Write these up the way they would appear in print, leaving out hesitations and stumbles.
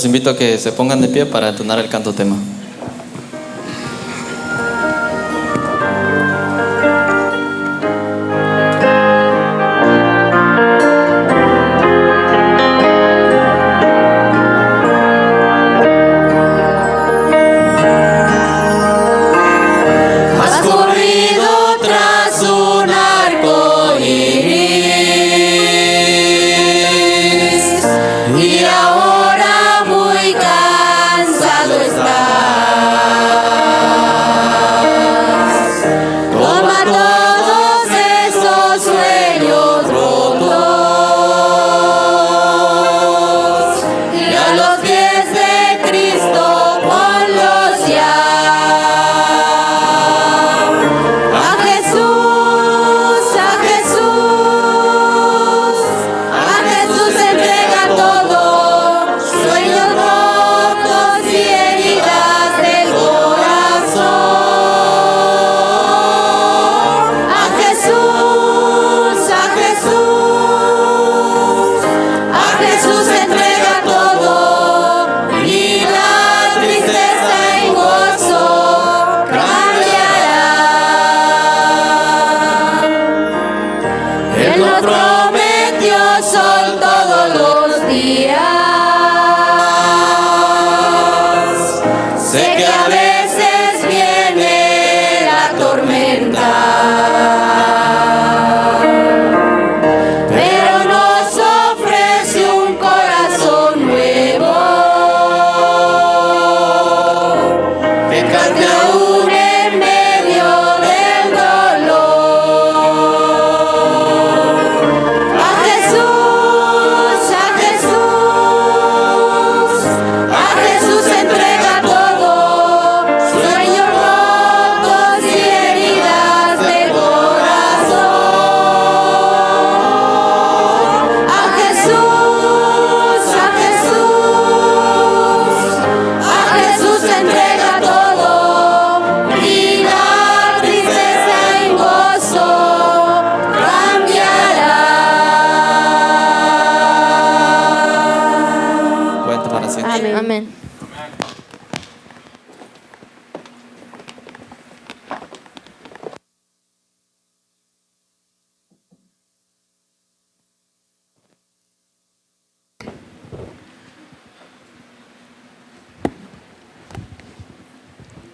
Los invito a que se pongan de pie para entonar el canto tema. Amén.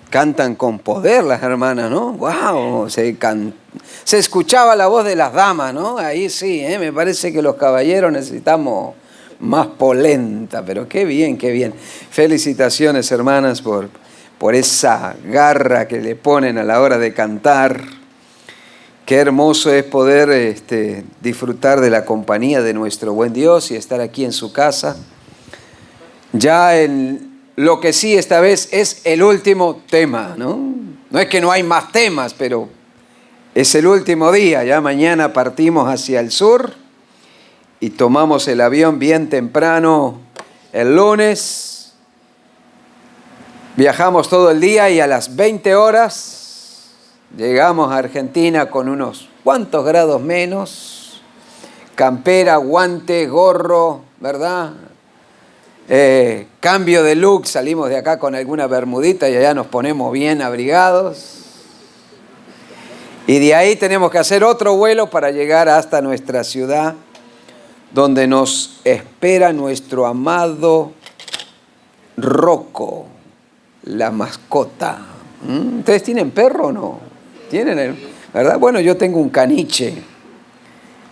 Cantan con poder las hermanas, ¿no? ¡Wow! Se escuchaba la voz de las damas, ¿no? Ahí sí, me parece que los caballeros necesitamos más polenta, pero qué bien, qué bien. Felicitaciones, hermanas, por esa garra que le ponen a la hora de cantar. Qué hermoso es poder disfrutar de la compañía de nuestro buen Dios y estar aquí en su casa. Ya lo que sí esta vez es el último tema, ¿no? No es que no hay más temas, pero es el último día. Ya mañana partimos hacia el sur y tomamos el avión bien temprano el lunes. Viajamos todo el día y a las 20 horas llegamos a Argentina con unos cuantos grados menos. Campera, guante, gorro, ¿verdad? Cambio de look, salimos de acá con alguna bermudita y allá nos ponemos bien abrigados. Y de ahí tenemos que hacer otro vuelo para llegar hasta nuestra ciudad, donde nos espera nuestro amado Rocco, la mascota. ¿Ustedes tienen perro o no? ¿Tienen? ¿Verdad? Bueno, yo tengo un caniche.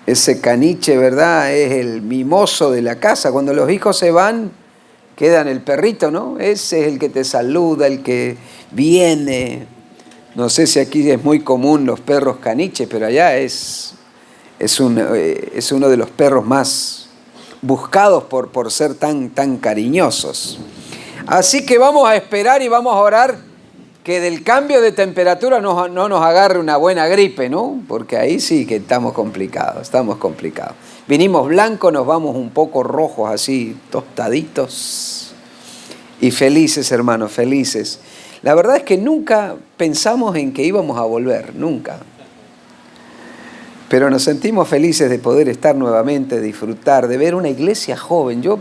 Ese caniche, ¿verdad? Es el mimoso de la casa. Cuando los hijos se van, quedan el perrito, ¿no? Ese es el que te saluda, el que viene. No sé si aquí es muy común los perros caniches, pero allá es uno de los perros más buscados por ser tan cariñosos. Así que vamos a esperar y vamos a orar que del cambio de temperatura no nos agarre una buena gripe, ¿no? Porque ahí sí que estamos complicados. Vinimos blancos, nos vamos un poco rojos, así tostaditos. Y felices, hermanos, felices. La verdad es que nunca pensamos en que íbamos a volver, nunca. Pero nos sentimos felices de poder estar nuevamente, disfrutar, de ver una iglesia joven. Yo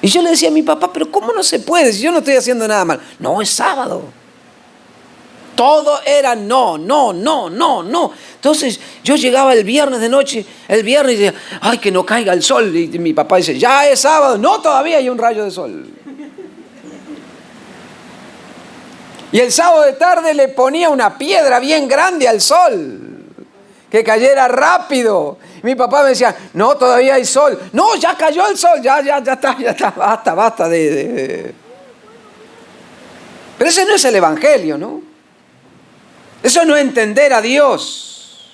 Y yo le decía a mi papá, pero ¿cómo no se puede si yo no estoy haciendo nada mal? No, es sábado. Todo era no. Entonces yo llegaba el viernes de noche, y decía, ay, que no caiga el sol. Y mi papá dice, ya es sábado. No, todavía hay un rayo de sol. Y el sábado de tarde le ponía una piedra bien grande al sol, que cayera rápido. Mi papá me decía, no, todavía hay sol. No, ya cayó el sol, ya está, basta de... Pero ese no es el evangelio, ¿no? Eso no es entender a Dios.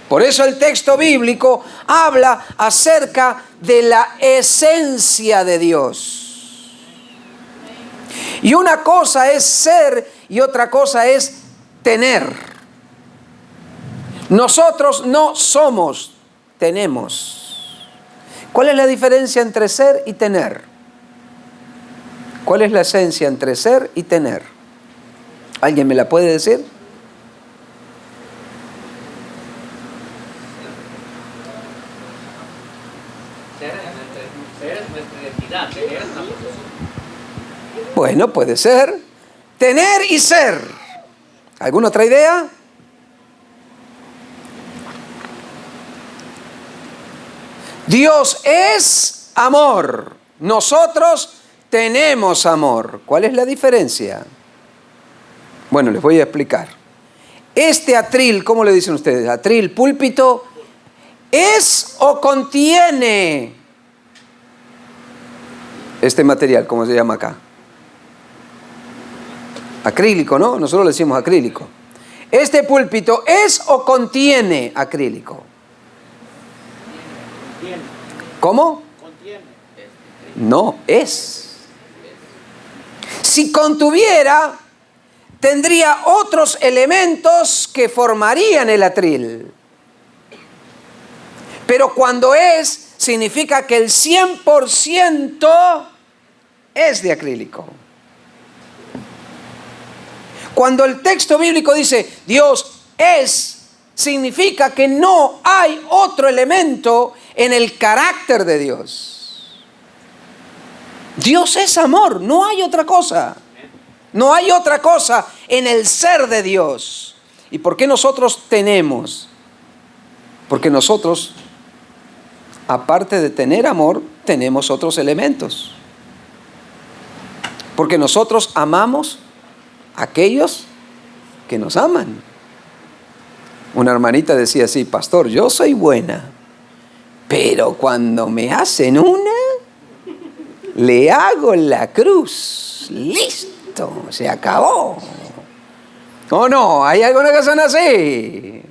Por eso el texto bíblico habla acerca de la esencia de Dios. Y una cosa es ser y otra cosa es tener. Nosotros no somos, tenemos. ¿Cuál es la diferencia entre ser y tener? ¿Cuál es la esencia entre ser y tener? ¿Alguien me la puede decir? Ser es nuestra identidad, tener es una posesión. Bueno, puede ser. Tener y ser. ¿Alguna otra idea? Dios es amor. Nosotros tenemos amor. ¿Cuál es la diferencia? Bueno, les voy a explicar. Este atril, ¿cómo le dicen ustedes? Atril, púlpito, ¿es o contiene este material? ¿Cómo se llama acá? Acrílico, ¿no? Nosotros le decimos acrílico. ¿Este púlpito es o contiene acrílico? ¿Cómo? No, es. Si contuviera, tendría otros elementos que formarían el atril. Pero cuando es, significa que el 100% es de acrílico. Cuando el texto bíblico dice Dios es, significa que no hay otro elemento en el carácter de Dios. Dios es amor, no hay otra cosa. No hay otra cosa en el ser de Dios. ¿Y por qué nosotros tenemos? Porque nosotros, aparte de tener amor, tenemos otros elementos. Porque nosotros amamos a aquellos que nos aman. Una hermanita decía así, pastor, yo soy buena, pero cuando me hacen una, le hago la cruz. Listo, se acabó. ¿O no? ¿Hay alguna que son así?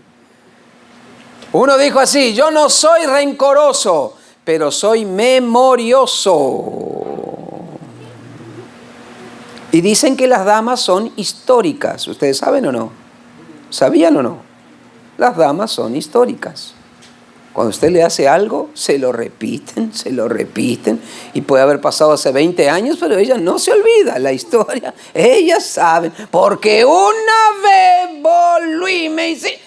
Uno dijo así, yo no soy rencoroso, pero soy memorioso. Y dicen que las damas son históricas. ¿Ustedes saben o no? ¿Sabían o no? Las damas son históricas. Cuando usted le hace algo, se lo repiten, y puede haber pasado hace 20 años, pero ellas no se olvidan la historia. Ellas saben, porque una vez volví, me hice...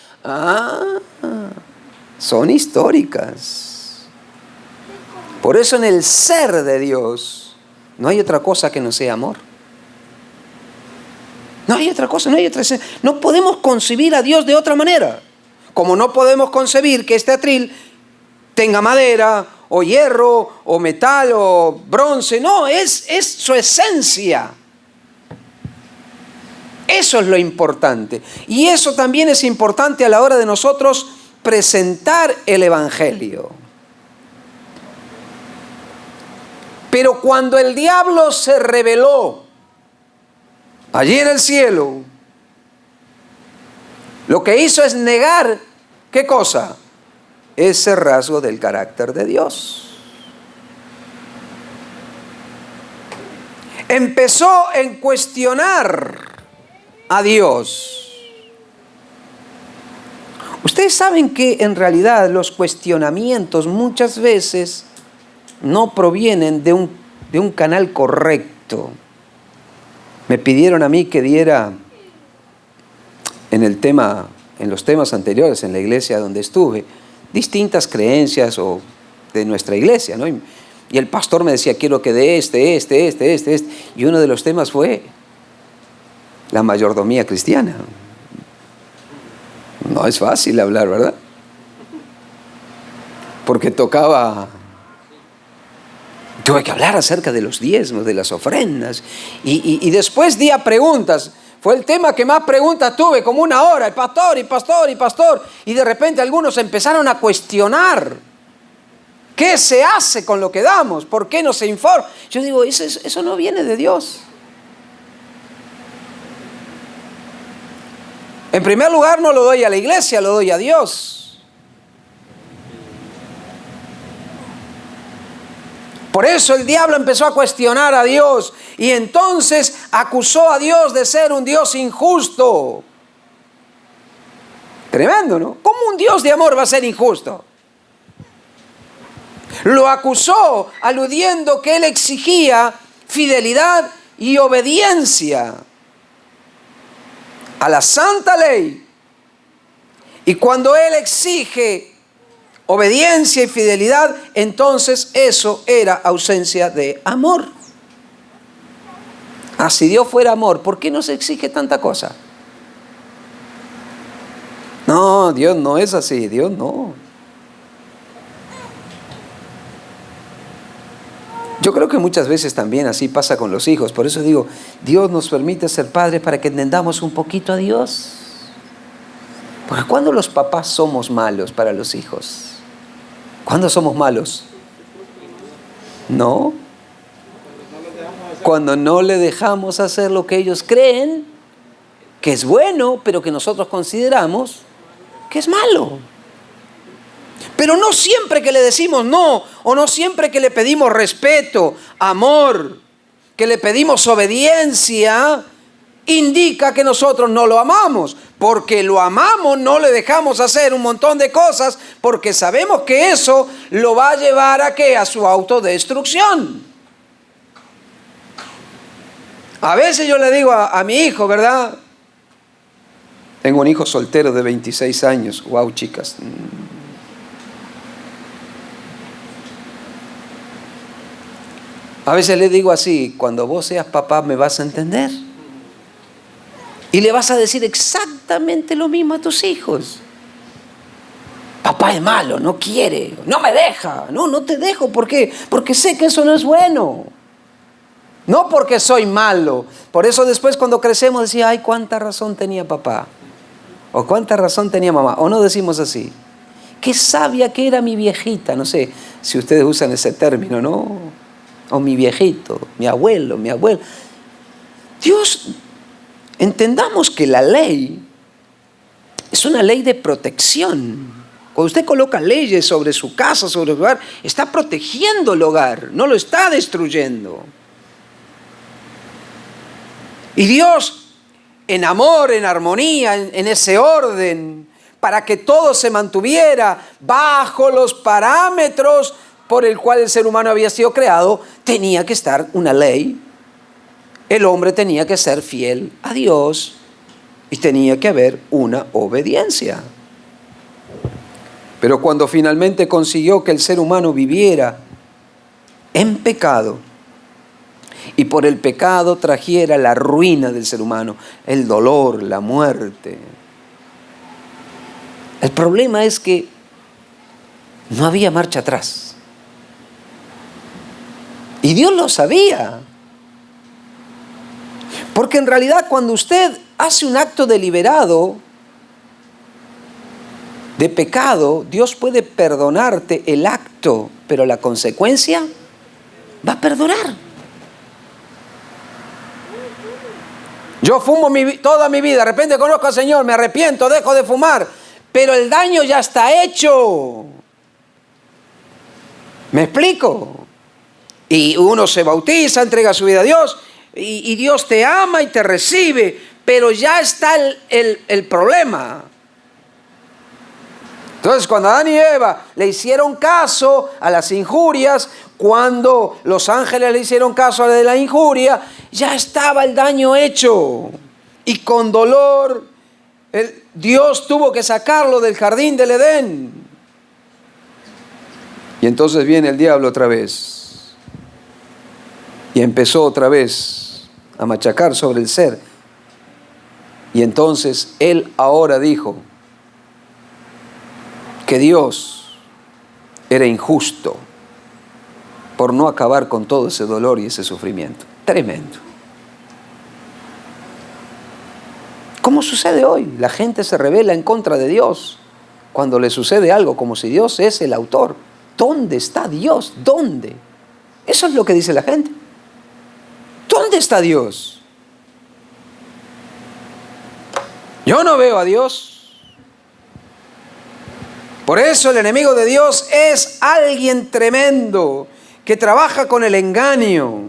son históricas. Por eso en el ser de Dios no hay otra cosa que no sea amor. No hay otra cosa, no podemos concebir a Dios de otra manera. Como no podemos concebir que este atril tenga madera, o hierro, o metal, o bronce. No, es su esencia. Eso es lo importante. Y eso también es importante a la hora de nosotros presentar el Evangelio. Pero cuando el diablo se rebeló allí en el cielo, lo que hizo es negar, ¿qué cosa? Ese rasgo del carácter de Dios. Empezó en cuestionar a Dios. Ustedes saben que en realidad los cuestionamientos muchas veces no provienen de un canal correcto. Me pidieron a mí que diera en los temas anteriores, en la iglesia donde estuve, distintas creencias de nuestra iglesia, ¿no? Y el pastor me decía, quiero que de este. Y uno de los temas fue la mayordomía cristiana. No es fácil hablar, ¿verdad? Porque tuve que hablar acerca de los diezmos, de las ofrendas. Y después di a preguntas. Fue el tema que más preguntas tuve, como una hora, y pastor. Y de repente algunos empezaron a cuestionar. ¿Qué se hace con lo que damos? ¿Por qué no se informa? Yo digo, eso no viene de Dios. En primer lugar, no lo doy a la iglesia, lo doy a Dios. Por eso el diablo empezó a cuestionar a Dios y entonces acusó a Dios de ser un Dios injusto. Tremendo, ¿no? ¿Cómo un Dios de amor va a ser injusto? Lo acusó aludiendo que él exigía fidelidad y obediencia a la santa ley. Y cuando él exige obediencia y fidelidad, entonces eso era ausencia de amor. Si Dios fuera amor, ¿por qué nos exige tanta cosa? No, Dios no es así, Dios no. Yo creo que muchas veces también así pasa con los hijos. Por eso digo, Dios nos permite ser padres para que entendamos un poquito a Dios. Porque ¿cuándo los papás somos malos para los hijos? ¿Cuándo somos malos? ¿No? Cuando no le dejamos hacer lo que ellos creen que es bueno, pero que nosotros consideramos que es malo. Pero no siempre que le decimos no, o no siempre que le pedimos respeto, amor, que le pedimos obediencia, indica que nosotros no lo amamos. Porque lo amamos, no le dejamos hacer un montón de cosas, porque sabemos que eso lo va a llevar ¿a qué? A su autodestrucción. A veces yo le digo a mi hijo, ¿verdad? Tengo un hijo soltero de 26 años. Wow, chicas. A veces le digo así, cuando vos seas papá me vas a entender. Y le vas a decir exactamente lo mismo a tus hijos. Papá es malo, no quiere, no me deja. No te dejo, ¿por qué? Porque sé que eso no es bueno. No porque soy malo. Por eso después cuando crecemos decía, ay, cuánta razón tenía papá. O cuánta razón tenía mamá. O no decimos así. Qué sabia que era mi viejita. No sé si ustedes usan ese término, ¿no? O mi viejito, mi abuelo. Dios, entendamos que la ley es una ley de protección. Cuando usted coloca leyes sobre su casa, sobre su hogar, está protegiendo el hogar, no lo está destruyendo. Y Dios, en amor, en armonía, en ese orden, para que todo se mantuviera bajo los parámetros por el cual el ser humano había sido creado, tenía que estar una ley. El hombre tenía que ser fiel a Dios y tenía que haber una obediencia. Pero cuando finalmente consiguió que el ser humano viviera en pecado y por el pecado trajera la ruina del ser humano, el dolor, la muerte, el problema es que no había marcha atrás. Y Dios lo sabía. Porque en realidad cuando usted hace un acto deliberado de pecado, Dios puede perdonarte el acto, pero la consecuencia va a perdurar. Yo fumo toda mi vida, de repente conozco al Señor, me arrepiento, dejo de fumar, pero el daño ya está hecho. ¿Me explico? Y uno se bautiza, entrega su vida a Dios, y Dios te ama y te recibe, pero ya está el problema. Entonces, cuando Adán y Eva le hicieron caso a las injurias, cuando los ángeles le hicieron caso a la de la injuria, ya estaba el daño hecho. Y con dolor, Dios tuvo que sacarlo del jardín del Edén. Y entonces viene el diablo otra vez. Y empezó otra vez a machacar sobre el ser. Y entonces él ahora dijo que Dios era injusto por no acabar con todo ese dolor y ese sufrimiento. Tremendo. ¿Cómo sucede hoy? La gente se rebela en contra de Dios cuando le sucede algo, como si Dios es el autor. ¿Dónde está Dios? ¿Dónde? Eso es lo que dice la gente. ¿Dónde está Dios? Yo no veo a Dios. Por eso el enemigo de Dios es alguien tremendo que trabaja con el engaño.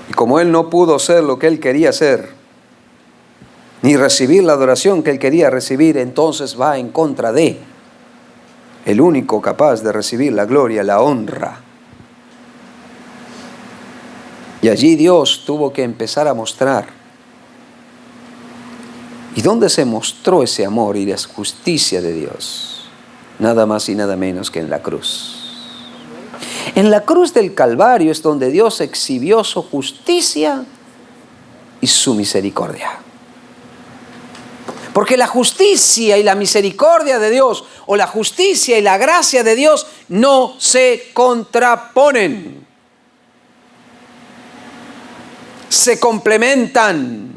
Y como él no pudo ser lo que él quería ser, ni recibir la adoración que él quería recibir, entonces va en contra de el único capaz de recibir la gloria, la honra. Y allí Dios tuvo que empezar a mostrar. ¿Y dónde se mostró ese amor y la justicia de Dios? Nada más y nada menos que en la cruz. En la cruz del Calvario es donde Dios exhibió su justicia y su misericordia. Porque la justicia y la misericordia de Dios, o la justicia y la gracia de Dios, no se contraponen. Se complementan.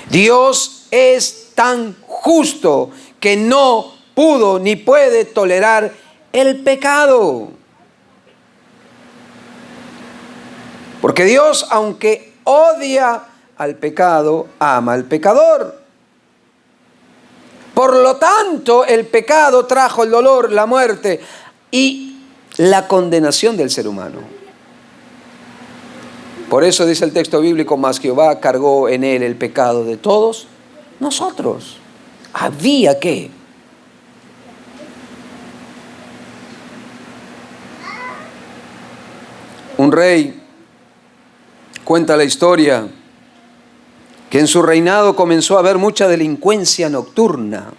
Dios es tan justo que no pudo ni puede tolerar el pecado. Porque Dios, aunque odia al pecado, ama al pecador. Por lo tanto, el pecado trajo el dolor, la muerte y la condenación del ser humano. Por eso dice el texto bíblico, mas Jehová cargó en él el pecado de todos nosotros. Había que. Un rey cuenta la historia que en su reinado comenzó a haber mucha delincuencia nocturna.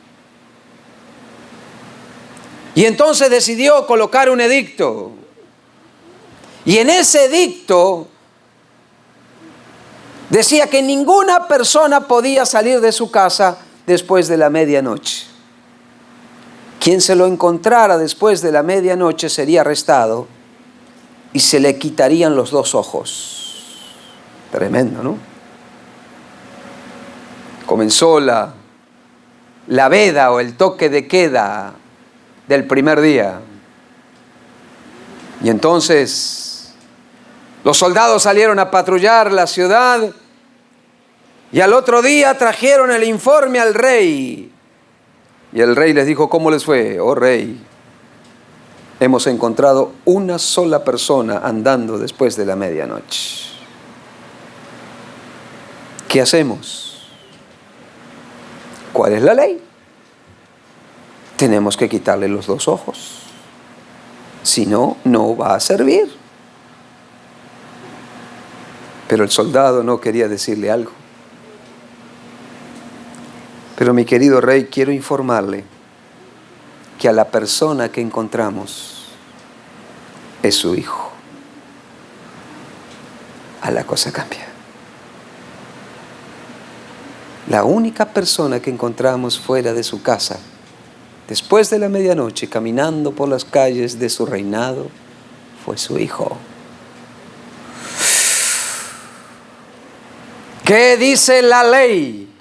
Y entonces decidió colocar un edicto. Y en ese edicto decía que ninguna persona podía salir de su casa después de la medianoche. Quien se lo encontrara después de la medianoche sería arrestado y se le quitarían los dos ojos. Tremendo, ¿no? Comenzó la veda o el toque de queda del primer día. Y entonces los soldados salieron a patrullar la ciudad y al otro día trajeron el informe al rey. Y el rey les dijo, ¿cómo les fue? Oh rey, hemos encontrado una sola persona andando después de la medianoche. ¿Qué hacemos? ¿Cuál es la ley? Tenemos que quitarle los dos ojos. Si no, no va a servir. Pero el soldado no quería decirle algo. Pero mi querido rey, quiero informarle que a la persona que encontramos es su hijo. A la cosa cambia. La única persona que encontramos fuera de su casa, después de la medianoche, caminando por las calles de su reinado, fue su hijo. ¿Qué dice la ley?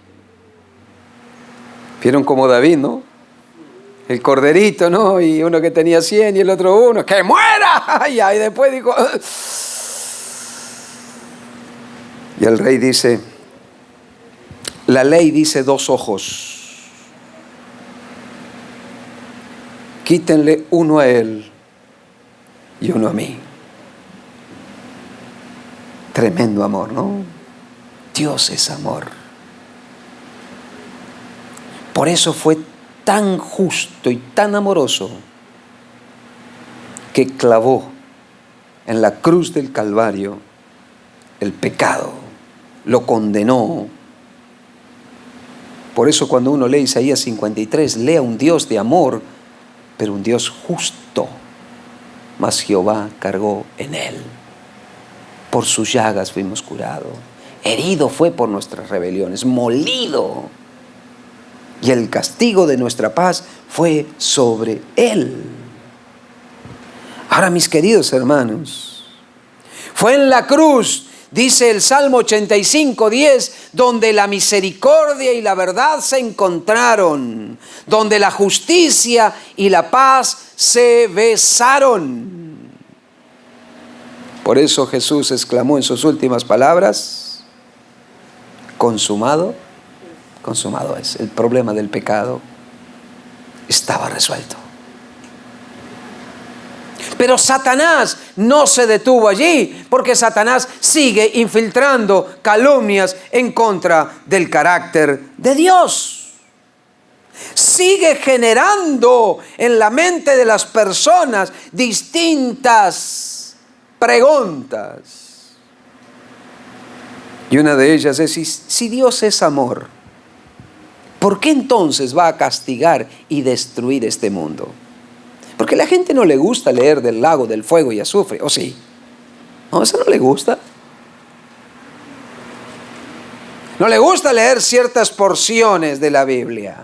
¿Vieron como David, no? El corderito, ¿no? Y uno que tenía 100 y el otro 1. ¡Que muera! Y después dijo... Y el rey dice... La ley dice 2 ojos. Quítenle uno a él y uno a mí. Tremendo amor, ¿no? Dios es amor. Por eso fue tan justo y tan amoroso que clavó en la cruz del Calvario el pecado, lo condenó. Por eso cuando uno lee Isaías 53, lee a un Dios de amor, pero un Dios justo. mas Jehová cargó en él. Por sus llagas fuimos curados. Herido fue por nuestras rebeliones, molido. Y el castigo de nuestra paz fue sobre él. Ahora, mis queridos hermanos, fue en la cruz, dice el Salmo 85:10, donde la misericordia y la verdad se encontraron, donde la justicia y la paz se besaron. Por eso Jesús exclamó en sus últimas palabras: consumado, consumado es. El problema del pecado estaba resuelto. Pero Satanás no se detuvo allí, porque Satanás sigue infiltrando calumnias en contra del carácter de Dios. Sigue generando en la mente de las personas distintas preguntas. Y una de ellas es: si Dios es amor, ¿por qué entonces va a castigar y destruir este mundo? Porque a la gente no le gusta leer del lago del fuego y azufre, ¿o sí? No, eso no le gusta. No le gusta leer ciertas porciones de la Biblia.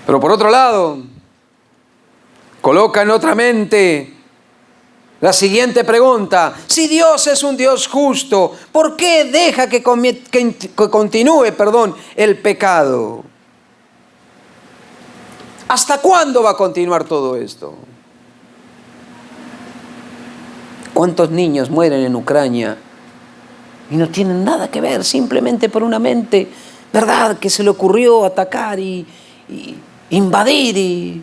Pero por otro lado, coloca en otra mente la siguiente pregunta: si Dios es un Dios justo, ¿por qué deja que continúe el pecado? ¿Hasta cuándo va a continuar todo esto? ¿Cuántos niños mueren en Ucrania y no tienen nada que ver, simplemente por una mente, ¿verdad?, que se le ocurrió atacar y invadir?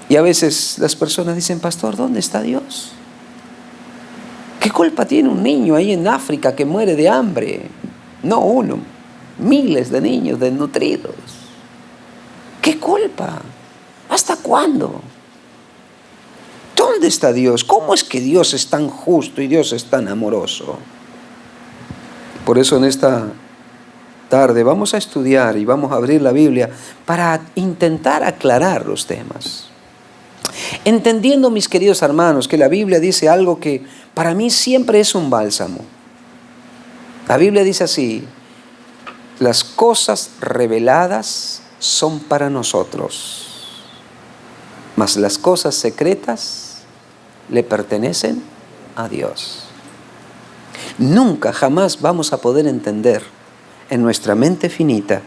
Y a veces las personas dicen: pastor, ¿dónde está Dios? ¿Qué culpa tiene un niño ahí en África que muere de hambre? No uno, miles de niños desnutridos. ¿Qué culpa? ¿Hasta cuándo? ¿Dónde está Dios? ¿Cómo es que Dios es tan justo y Dios es tan amoroso? Por eso en esta tarde vamos a estudiar y vamos a abrir la Biblia para intentar aclarar los temas. Entendiendo, mis queridos hermanos, que la Biblia dice algo que para mí siempre es un bálsamo. La Biblia dice así: las cosas reveladas son para nosotros, mas las cosas secretas le pertenecen a Dios. Nunca, jamás vamos a poder entender en nuestra mente finita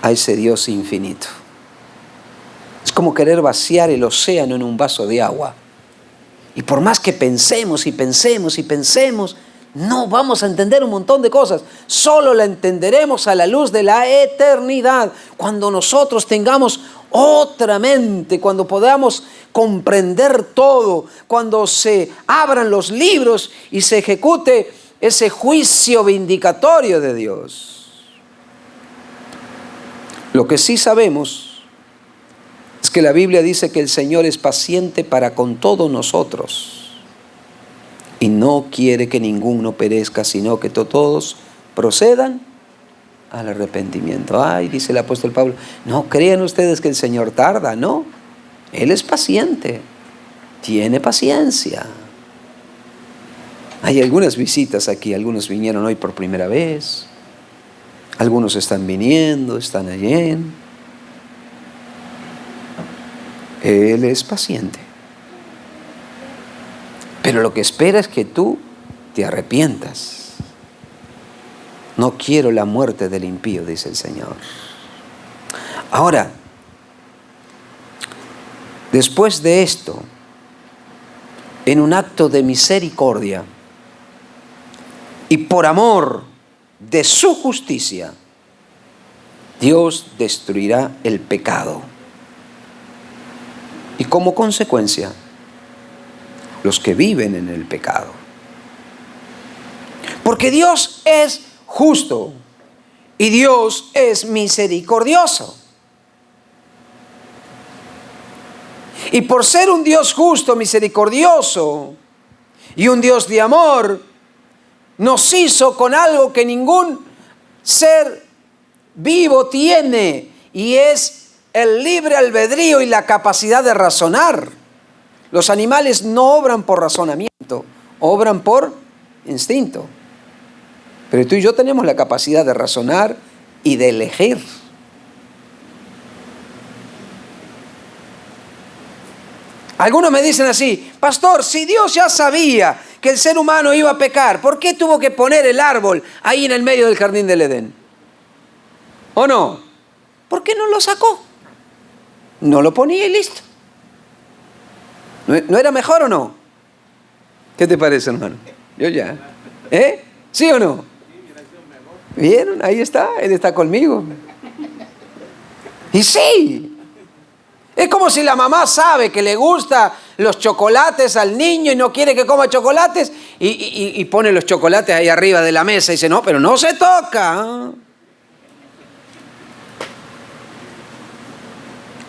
a ese Dios infinito. Es como querer vaciar el océano en un vaso de agua. Y por más que pensemos y pensemos y pensemos, no vamos a entender un montón de cosas. Solo la entenderemos a la luz de la eternidad, cuando nosotros tengamos otra mente, cuando podamos comprender todo, cuando se abran los libros y se ejecute ese juicio vindicatorio de Dios. Lo que sí sabemos es que la Biblia dice que el Señor es paciente para con todos nosotros y no quiere que ninguno perezca, sino que todos procedan al arrepentimiento. Ay, dice el apóstol Pablo, no crean ustedes que el Señor tarda, no. Él es paciente, tiene paciencia. Hay algunas visitas aquí, algunos vinieron hoy por primera vez, algunos están viniendo, están allí. Él es paciente. Pero lo que espera es que tú te arrepientas. No quiero la muerte del impío, dice el Señor. Ahora, después de esto, en un acto de misericordia y por amor de su justicia, Dios destruirá el pecado. Y como consecuencia, los que viven en el pecado. Porque Dios es justo y Dios es misericordioso. Y por ser un Dios justo, misericordioso y un Dios de amor, nos hizo con algo que ningún ser vivo tiene, y es el libre albedrío y la capacidad de razonar. Los animales no obran por razonamiento, obran por instinto. Pero tú y yo tenemos la capacidad de razonar y de elegir. Algunos me dicen así: pastor, si Dios ya sabía que el ser humano iba a pecar, ¿por qué tuvo que poner el árbol ahí en el medio del jardín del Edén? ¿O no? ¿Por qué no lo sacó? No lo ponía y listo. ¿No era mejor o no? ¿Qué te parece, hermano? Yo ya. ¿Sí o no? ¿Vieron? Ahí está, Él está conmigo. Y sí. Es como si la mamá sabe que le gustan los chocolates al niño y no quiere que coma chocolates y pone los chocolates ahí arriba de la mesa y dice: no, pero no se toca.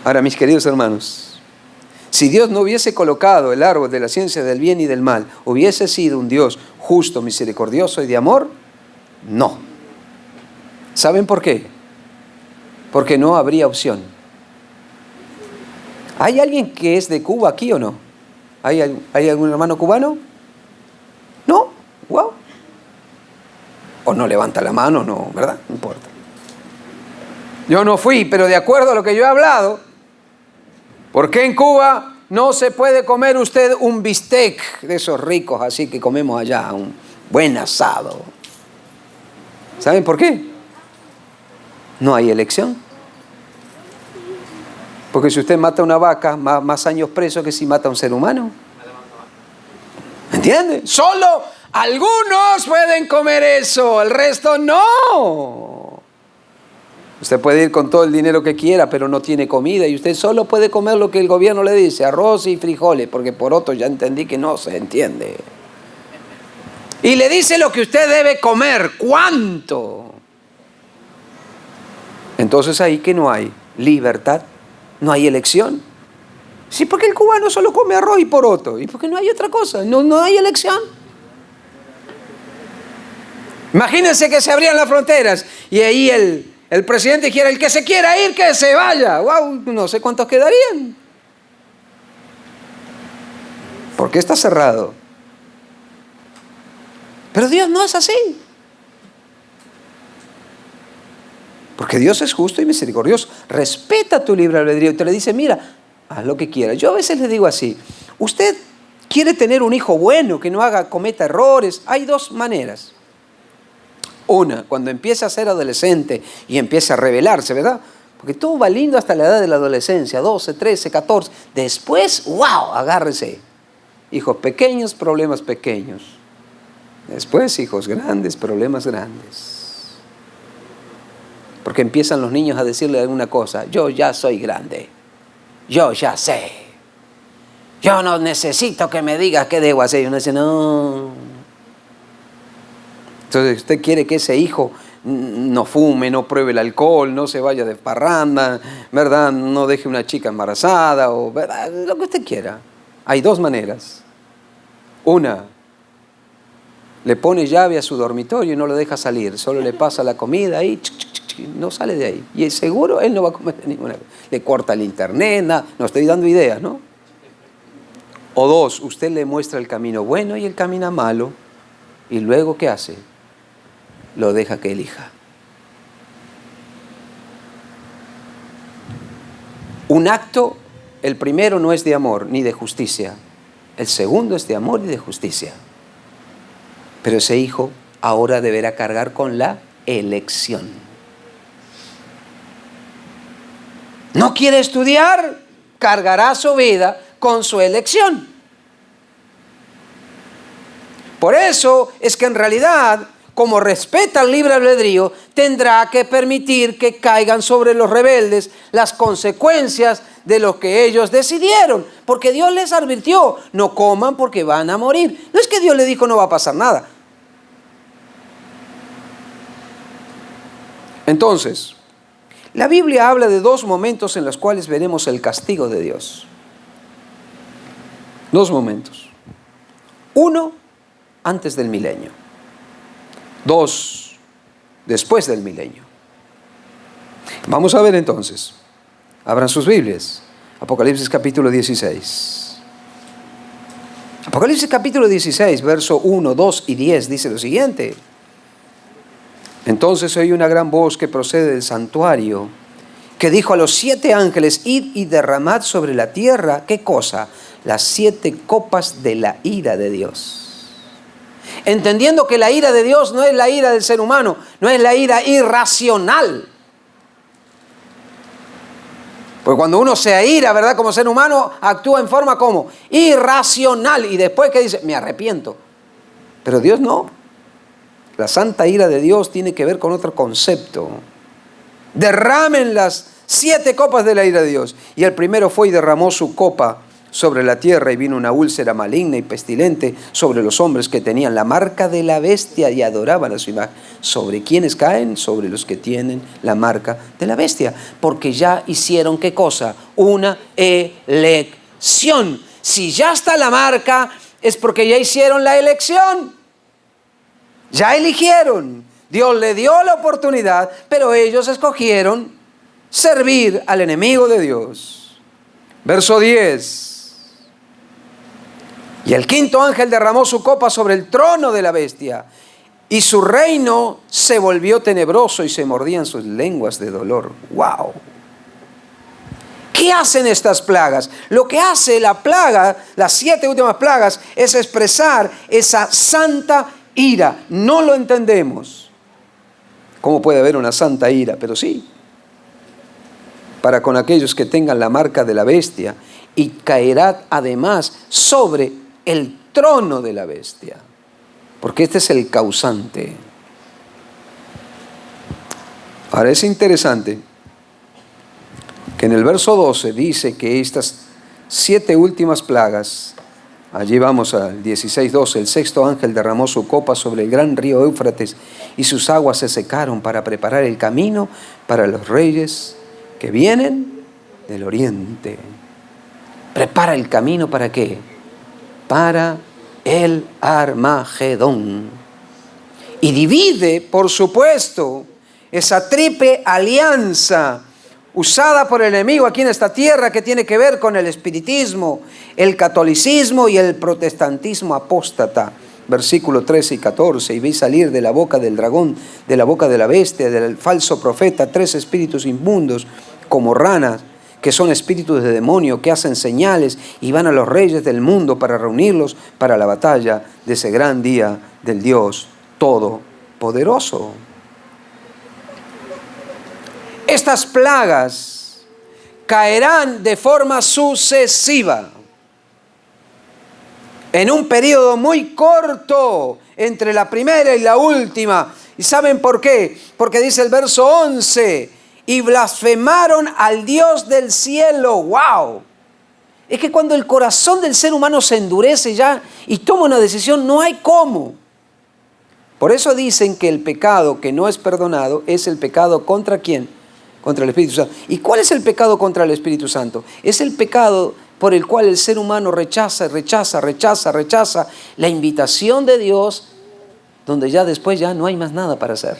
Ahora, mis queridos hermanos, si Dios no hubiese colocado el árbol de la ciencia del bien y del mal, ¿hubiese sido un Dios justo, misericordioso y de amor? No. ¿Saben por qué? Porque no habría opción. ¿Hay alguien que es de Cuba aquí o no? ¿Hay algún hermano cubano? ¿No? Wow. O no levanta la mano, no, ¿verdad? No importa. Yo no fui, pero de acuerdo a lo que yo he hablado, ¿por qué en Cuba no se puede comer usted un bistec de esos ricos así que comemos allá, un buen asado? ¿Saben por qué? No hay elección. Porque si usted mata a una vaca, más años preso que si mata a un ser humano. ¿Entiende? Solo algunos pueden comer eso, el resto no. Usted puede ir con todo el dinero que quiera, pero no tiene comida y usted solo puede comer lo que el gobierno le dice, arroz y frijoles, porque por otro ya entendí que no se entiende. Y le dice lo que usted debe comer, ¿cuánto? Entonces ahí que no hay libertad, no hay elección. Sí, porque el cubano solo come arroz y poroto, y porque no hay otra cosa, no hay elección. Imagínense que se abrían las fronteras y ahí el presidente dijera: el que se quiera ir, que se vaya. Wow, no sé cuántos quedarían. ¿Por qué está cerrado? Pero Dios no es así. Porque Dios es justo y misericordioso. Respeta tu libre albedrío y te le dice: mira, haz lo que quieras. Yo a veces le digo así: usted quiere tener un hijo bueno, que no cometa errores. Hay dos maneras. Una, cuando empieza a ser adolescente y empieza a rebelarse, ¿verdad? Porque todo va lindo hasta la edad de la adolescencia, 12, 13, 14. Después, ¡wow!, agárrese. Hijos pequeños, problemas pequeños. Después, hijos grandes, problemas grandes. Porque empiezan los niños a decirle alguna cosa: yo ya soy grande, yo ya sé, yo no necesito que me digas qué debo hacer. Y uno dice: no. Entonces usted quiere que ese hijo no fume, no pruebe el alcohol, no se vaya de parranda, ¿verdad? No deje una chica embarazada, o ¿verdad? Lo que usted quiera. Hay dos maneras. Una, le pone llave a su dormitorio y no lo deja salir, solo le pasa la comida ahí, no sale de ahí. Y es seguro, él no va a comer ninguna. Le corta el internet, nada. No estoy dando ideas, ¿no? O dos, usted le muestra el camino bueno y el camino malo, y luego ¿qué hace? Lo deja que elija. Un acto, el primero no es de amor ni de justicia, el segundo es de amor y de justicia. Pero ese hijo ahora deberá cargar con la elección. ¿No quiere estudiar? Cargará su vida con su elección. Por eso es que en realidad, como respeta el libre albedrío, tendrá que permitir que caigan sobre los rebeldes las consecuencias de lo que ellos decidieron. Porque Dios les advirtió: no coman porque van a morir. No es que Dios le dijo no va a pasar nada. Entonces, la Biblia habla de dos momentos en los cuales veremos el castigo de Dios. Dos momentos. Uno, antes del milenio. Dos, después del milenio. Vamos a ver entonces. Abran sus Biblias. Apocalipsis capítulo 16. Apocalipsis capítulo 16, verso 1, 2 y 10 dice lo siguiente. Entonces oí una gran voz que procede del santuario, que dijo a los 7 ángeles: id y derramad sobre la tierra, ¿qué cosa? Las 7 copas de la ira de Dios. Entendiendo que la ira de Dios no es la ira del ser humano, no es la ira irracional. Porque cuando uno se aira, ¿verdad? Como ser humano, actúa en forma como irracional. Y después que dice, me arrepiento. Pero Dios no. La santa ira de Dios tiene que ver con otro concepto. Derramen las 7 copas de la ira de Dios. Y el primero fue y derramó su copa sobre la tierra, y vino una úlcera maligna y pestilente sobre los hombres que tenían la marca de la bestia y adoraban a su imagen. ¿Sobre quiénes caen? Sobre los que tienen la marca de la bestia. Porque ya hicieron, ¿qué cosa? Una elección. Si ya está la marca, es porque ya hicieron la elección. Ya eligieron. Dios le dio la oportunidad, pero ellos escogieron servir al enemigo de Dios. Verso 10. Y el 5.º ángel derramó su copa sobre el trono de la bestia, y su reino se volvió tenebroso y se mordían sus lenguas de dolor. ¡Wow! ¿Qué hacen estas plagas? Lo que hace la plaga, las 7 últimas plagas, es expresar esa santa ira. No lo entendemos. ¿Cómo puede haber una santa ira? Pero sí, para con aquellos que tengan la marca de la bestia, y caerá además sobre el trono de la bestia, porque este es el causante. Ahora es interesante que en el verso 12 dice que estas 7 últimas plagas, allí vamos al 16:12, el 6.º ángel derramó su copa sobre el gran río Éufrates, y sus aguas se secaron para preparar el camino para los reyes que vienen del oriente. Prepara el camino, ¿para qué? Para el Armagedón. Y divide, por supuesto, esa triple alianza usada por el enemigo aquí en esta tierra, que tiene que ver con el espiritismo, el catolicismo y el protestantismo apóstata. Versículo 13 y 14, y vi salir de la boca del dragón, de la boca de la bestia, del falso profeta, 3 espíritus inmundos como ranas, que son espíritus de demonio, que hacen señales y van a los reyes del mundo para reunirlos para la batalla de ese gran día del Dios Todopoderoso. Estas plagas caerán de forma sucesiva, en un periodo muy corto entre la primera y la última. ¿Y saben por qué? Porque dice el verso 11, y blasfemaron al Dios del cielo. ¡Wow! Es que cuando el corazón del ser humano se endurece ya y toma una decisión, no hay cómo. Por eso dicen que el pecado que no es perdonado es el pecado ¿contra quién? Contra el Espíritu Santo. ¿Y cuál es el pecado contra el Espíritu Santo? Es el pecado por el cual el ser humano rechaza la invitación de Dios, donde ya después ya no hay más nada para hacer.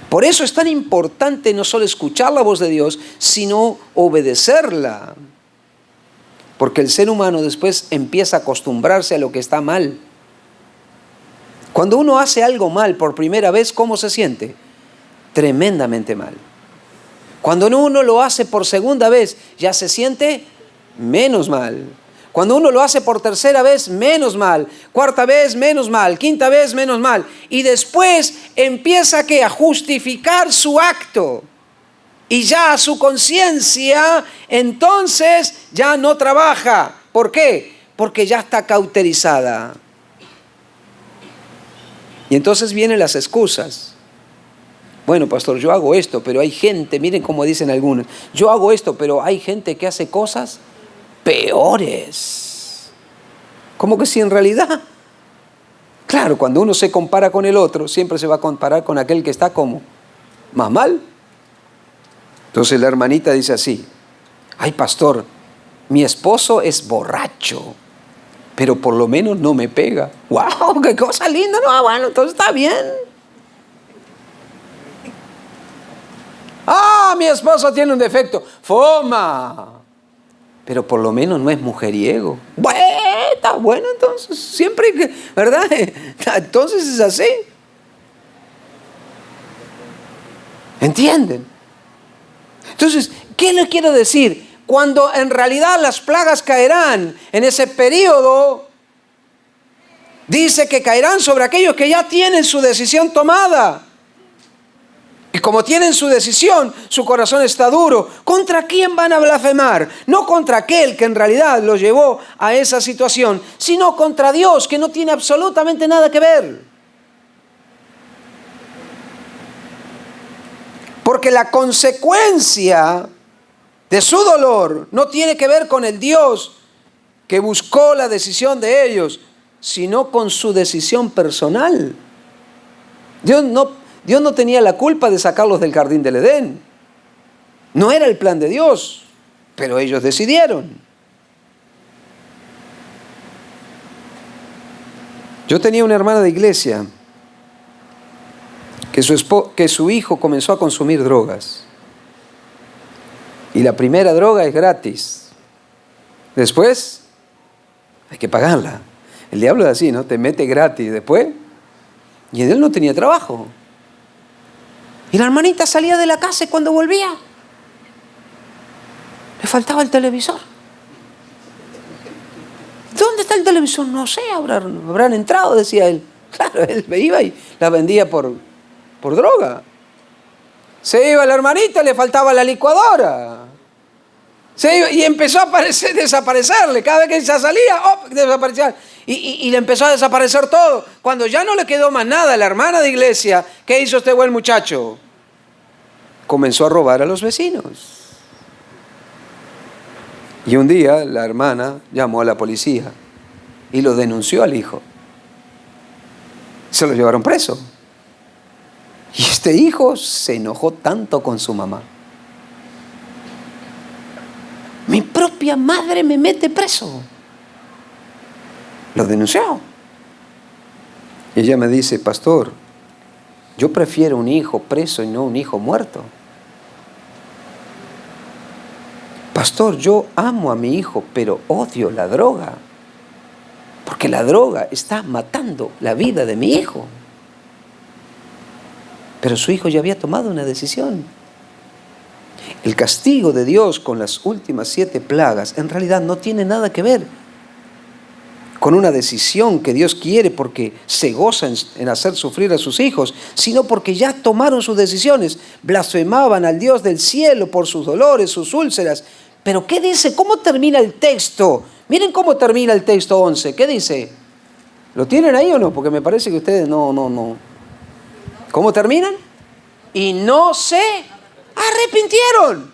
Por eso es tan importante no solo escuchar la voz de Dios, sino obedecerla. Porque el ser humano después empieza a acostumbrarse a lo que está mal. Cuando uno hace algo mal por primera vez, ¿cómo se siente? Tremendamente mal. Cuando uno lo hace por segunda vez, ya se siente menos mal. Cuando uno lo hace por tercera vez, menos mal. Cuarta vez, menos mal. Quinta vez, menos mal. Y después empieza ¿qué? A justificar su acto. Y ya su conciencia entonces ya no trabaja. ¿Por qué? Porque ya está cauterizada. Y entonces vienen las excusas. Bueno, pastor, yo hago esto, pero hay gente, miren cómo dicen algunos, yo hago esto, pero hay gente que hace cosas peores. ¿Cómo que si en realidad? Claro, cuando uno se compara con el otro, siempre se va a comparar con aquel que está como más mal. Entonces la hermanita dice así, ay pastor, mi esposo es borracho, pero por lo menos no me pega. ¡Wow! ¡Qué cosa linda! No, bueno, entonces está bien. mi esposo tiene un defecto. Fuma. Pero por lo menos no es mujeriego. Bueno, está bueno entonces. Siempre que, ¿verdad? Entonces es así. ¿Entienden? Entonces, ¿qué les quiero decir? Cuando en realidad las plagas caerán en ese periodo, dice que caerán sobre aquellos que ya tienen su decisión tomada. Y como tienen su decisión, su corazón está duro. ¿Contra quién van a blasfemar? No contra aquel que en realidad los llevó a esa situación, sino contra Dios, que no tiene absolutamente nada que ver. Porque la consecuencia de su dolor no tiene que ver con el Dios que buscó la decisión de ellos, sino con su decisión personal. Dios no tenía la culpa de sacarlos del jardín del Edén. No era el plan de Dios, pero ellos decidieron. Yo tenía una hermana de iglesia que su hijo comenzó a consumir drogas. Y la primera droga es gratis. Después hay que pagarla. El diablo es así, ¿no? Te mete gratis después. Y él no tenía trabajo. Y la hermanita salía de la casa y cuando volvía le faltaba el televisor. ¿Dónde está el televisor? No sé, habrán entrado, decía él. Claro, él iba y la vendía por droga. Se iba la hermanita, le faltaba la licuadora. Se iba y empezó a desaparecerle. Cada vez que ella salía, desaparecía. Y le empezó a desaparecer todo. Cuando ya no le quedó más nada a la hermana de iglesia, ¿qué hizo este buen muchacho? Comenzó a robar a los vecinos. Y un día la hermana llamó a la policía y lo denunció al hijo. Se lo llevaron preso. Y este hijo se enojó tanto con su mamá. Mi propia madre me mete preso. Lo denunció. Y ella me dice, pastor, yo prefiero un hijo preso y no un hijo muerto. Pastor, yo amo a mi hijo, pero odio la droga. Porque la droga está matando la vida de mi hijo. Pero su hijo ya había tomado una decisión. El castigo de Dios con las últimas 7 plagas en realidad no tiene nada que ver con una decisión que Dios quiere porque se goza en hacer sufrir a sus hijos, sino porque ya tomaron sus decisiones, blasfemaban al Dios del cielo por sus dolores, sus úlceras. Pero ¿qué dice? ¿Cómo termina el texto? Miren cómo termina el texto 11. ¿Qué dice? ¿Lo tienen ahí o no? Porque me parece que ustedes no. ¿Cómo terminan? Y no se arrepintieron.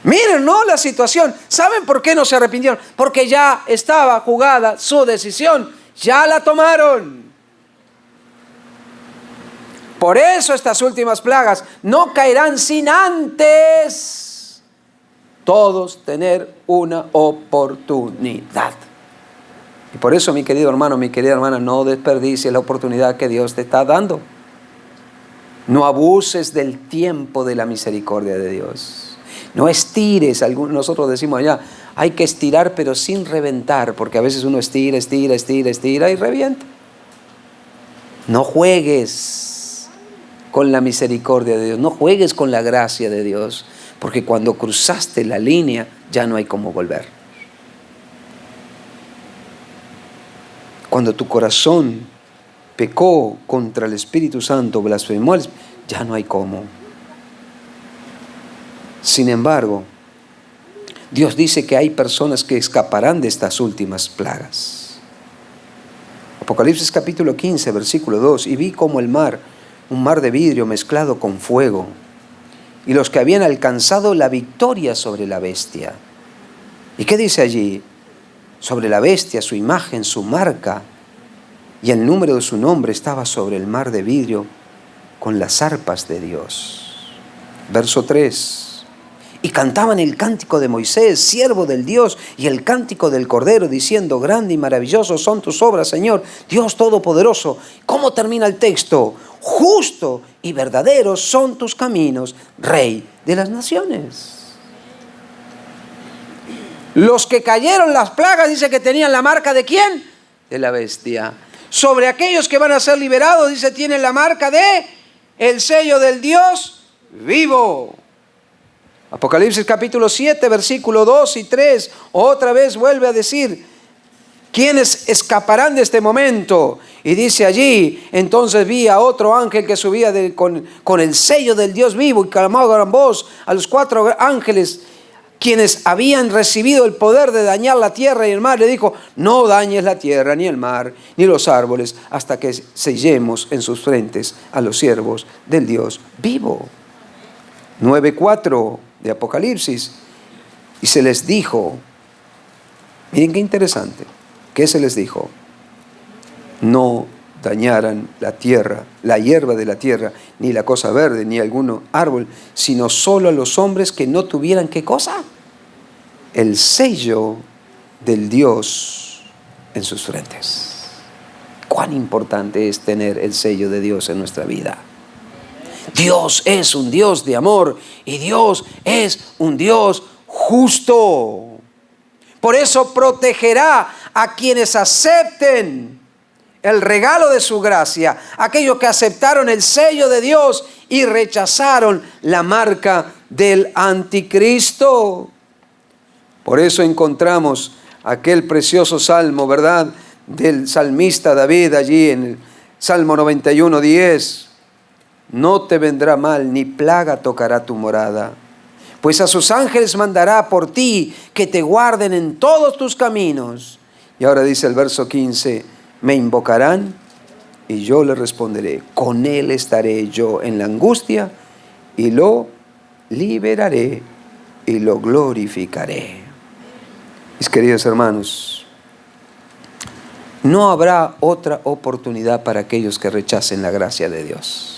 Miren, ¿no? La situación. ¿Saben por qué no se arrepintieron? Porque ya estaba jugada su decisión. Ya la tomaron. Por eso estas últimas plagas no caerán sin antes todos tener una oportunidad. Y por eso, mi querido hermano, mi querida hermana, no desperdicies la oportunidad que Dios te está dando. No abuses del tiempo de la misericordia de Dios. No estires, nosotros decimos allá, hay que estirar pero sin reventar, porque a veces uno estira y revienta. No juegues con la misericordia de Dios, no juegues con la gracia de Dios, porque cuando cruzaste la línea ya no hay cómo volver. Cuando tu corazón pecó contra el Espíritu Santo, blasfemó, ya no hay cómo. Sin embargo, Dios dice que hay personas que escaparán de estas últimas plagas. Apocalipsis capítulo 15, versículo 2. Y vi como el mar, un mar de vidrio mezclado con fuego, y los que habían alcanzado la victoria sobre la bestia. ¿Y qué dice allí? Sobre la bestia, su imagen, su marca, y el número de su nombre estaba sobre el mar de vidrio con las arpas de Dios. Verso 3. Y cantaban el cántico de Moisés, siervo del Dios, y el cántico del Cordero, diciendo: grande y maravilloso son tus obras, Señor, Dios Todopoderoso. ¿Cómo termina el texto? Justo y verdadero son tus caminos, Rey de las naciones. Los que cayeron las plagas, dice que tenían la marca ¿de quién? De la bestia. Sobre aquellos que van a ser liberados, dice, tienen la marca de el sello del Dios vivo. Apocalipsis capítulo 7, versículo 2 y 3, otra vez vuelve a decir, ¿quiénes escaparán de este momento? Y dice allí, entonces vi a otro ángel que subía con el sello del Dios vivo y clamó a gran voz a los 4 ángeles, quienes habían recibido el poder de dañar la tierra y el mar. Le dijo: no dañes la tierra, ni el mar, ni los árboles, hasta que sellemos en sus frentes a los siervos del Dios vivo. 9:4 de Apocalipsis. Y se les dijo, miren qué interesante, ¿qué se les dijo? No dañaran la tierra, la hierba de la tierra, ni la cosa verde, ni algún árbol, sino solo a los hombres que no tuvieran, ¿qué cosa? El sello del Dios en sus frentes. ¿Cuán importante es tener el sello de Dios en nuestra vida? Dios es un Dios de amor y Dios es un Dios justo. Por eso protegerá a quienes acepten el regalo de su gracia, aquellos que aceptaron el sello de Dios y rechazaron la marca del anticristo. Por eso encontramos aquel precioso salmo, ¿verdad?, del salmista David allí en el Salmo 91:10. No te vendrá mal, ni plaga tocará tu morada, pues a sus ángeles mandará por ti, que te guarden en todos tus caminos. Y ahora dice el verso 15, me invocarán y yo les responderé. Con él estaré yo en la angustia y lo liberaré y lo glorificaré. Mis queridos hermanos, no habrá otra oportunidad para aquellos que rechacen la gracia de Dios.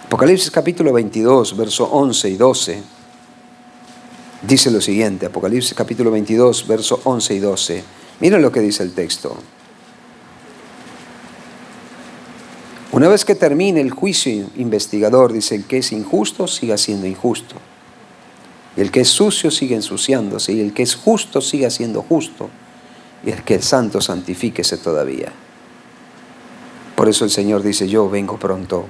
Apocalipsis capítulo 22, verso 11 y 12, dice lo siguiente. Apocalipsis capítulo 22, verso 11 y 12. Miren lo que dice el texto. Una vez que termine el juicio investigador, dice, el que es injusto siga siendo injusto. Y el que es sucio sigue ensuciándose. Y el que es justo siga siendo justo. Y el que es santo santifíquese todavía. Por eso el Señor dice, yo vengo pronto.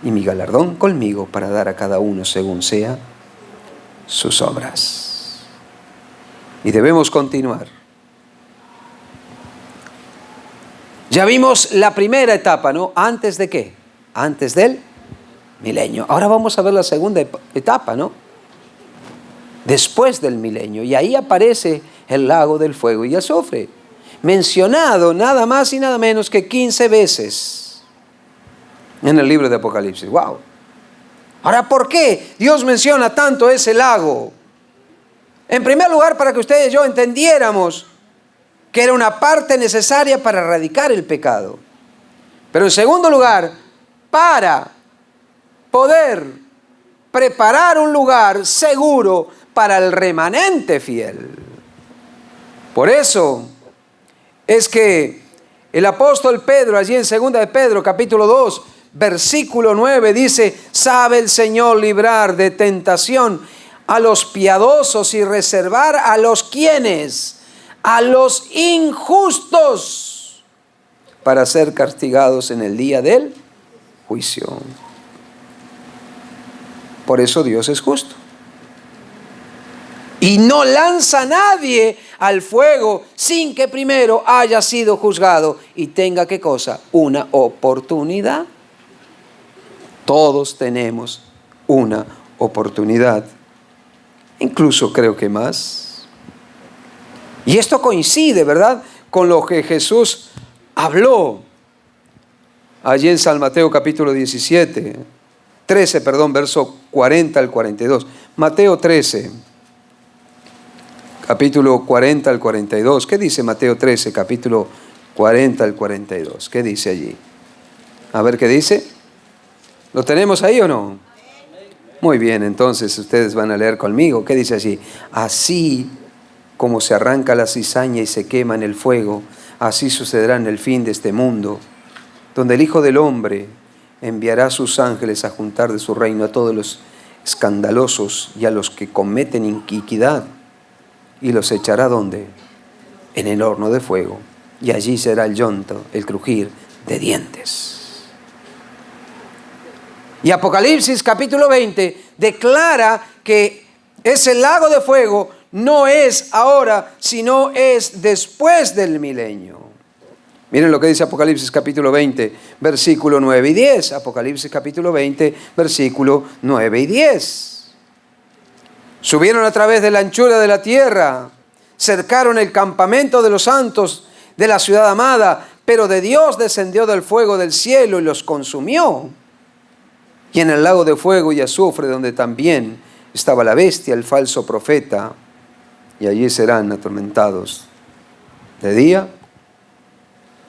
Y mi galardón conmigo para dar a cada uno según sea sus obras. Y debemos continuar. Ya vimos la primera etapa, ¿no? ¿Antes de qué? Antes del milenio. Ahora vamos a ver la segunda etapa, ¿no? Después del milenio. Y ahí aparece el lago del fuego y azufre, mencionado nada más y nada menos que 15 veces en el libro de Apocalipsis. ¡Wow! Ahora, ¿por qué Dios menciona tanto ese lago? En primer lugar, para que ustedes y yo entendiéramos que era una parte necesaria para erradicar el pecado. Pero en segundo lugar, para poder preparar un lugar seguro para el remanente fiel. Por eso es que el apóstol Pedro, allí en 2 de Pedro, capítulo 2, versículo 9, dice, sabe el Señor librar de tentación a los piadosos y reservar a los quienes, a los injustos, para ser castigados en el día del juicio. Por eso Dios es justo. Y no lanza a nadie al fuego sin que primero haya sido juzgado y tenga, ¿qué cosa? Una oportunidad. Todos tenemos una oportunidad. Incluso creo que más. Y esto coincide, ¿verdad?, con lo que Jesús habló allí en San Mateo capítulo 13, verso 40 al 42. Mateo 13. Capítulo 40 al 42. ¿Qué dice Mateo 13, capítulo 40 al 42? ¿Qué dice allí? A ver qué dice. ¿Lo tenemos ahí o no? Muy bien, entonces ustedes van a leer conmigo. ¿Qué dice allí? Así como se arranca la cizaña y se quema en el fuego, así sucederá en el fin de este mundo, donde el Hijo del Hombre enviará a sus ángeles a juntar de su reino a todos los escandalosos y a los que cometen iniquidad, y los echará ¿dónde? En el horno de fuego, y allí será el llanto, el crujir de dientes. Y Apocalipsis capítulo 20 declara que ese lago de fuego no es ahora, sino es después del milenio. Miren lo que dice Apocalipsis capítulo 20, versículo 9 y 10. Apocalipsis capítulo 20, versículo 9 y 10. Subieron a través de la anchura de la tierra, cercaron el campamento de los santos de la ciudad amada, pero de Dios descendió del fuego del cielo y los consumió. Y en el lago de fuego y azufre, donde también estaba la bestia, el falso profeta, y allí serán atormentados de día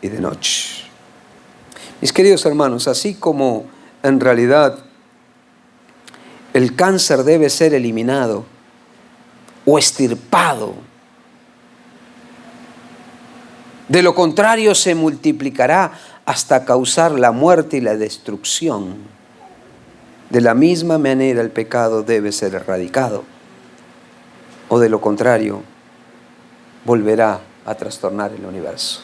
y de noche. Mis queridos hermanos, así como en realidad el cáncer debe ser eliminado o extirpado, de lo contrario se multiplicará hasta causar la muerte y la destrucción. De la misma manera el pecado debe ser erradicado, o de lo contrario volverá a trastornar el universo.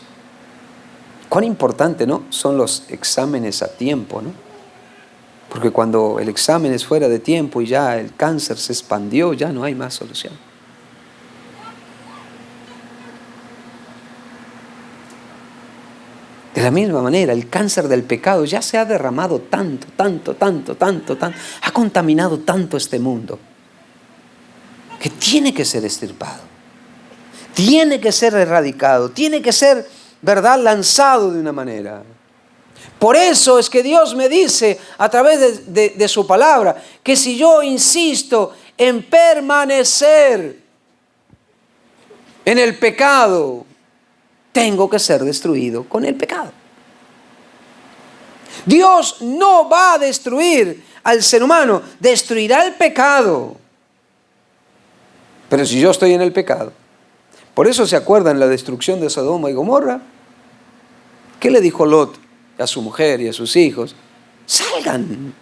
Cuán importante, ¿no?, son los exámenes a tiempo, ¿no? Porque cuando el examen es fuera de tiempo y ya el cáncer se expandió, ya no hay más solución. De la misma manera, el cáncer del pecado ya se ha derramado tanto, ha contaminado tanto este mundo, que tiene que ser extirpado, tiene que ser erradicado, tiene que ser, ¿verdad?, lanzado de una manera. Por eso es que Dios me dice a través de su palabra, que si yo insisto en permanecer en el pecado, tengo que ser destruido con el pecado. Dios no va a destruir al ser humano, destruirá el pecado. Pero si yo estoy en el pecado, por eso se acuerdan la destrucción de Sodoma y Gomorra. ¿Qué le dijo Lot a su mujer y a sus hijos? Salgan,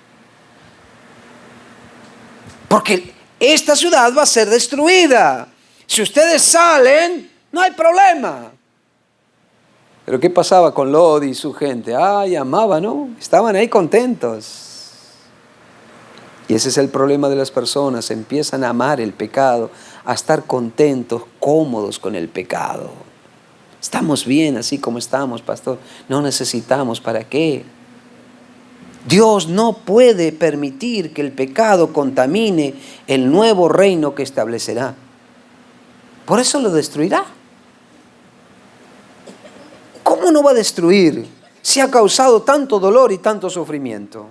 porque esta ciudad va a ser destruida. Si ustedes salen, no hay problema. Pero ¿qué pasaba con Lot y su gente? Ay, amaban, ¿no? Estaban ahí contentos. Y ese es el problema de las personas. Empiezan a amar el pecado, a estar contentos, cómodos con el pecado. Estamos bien así como estamos, pastor. No necesitamos, ¿para qué? Dios no puede permitir que el pecado contamine el nuevo reino que establecerá. Por eso lo destruirá. ¿Cómo no va a destruir si ha causado tanto dolor y tanto sufrimiento?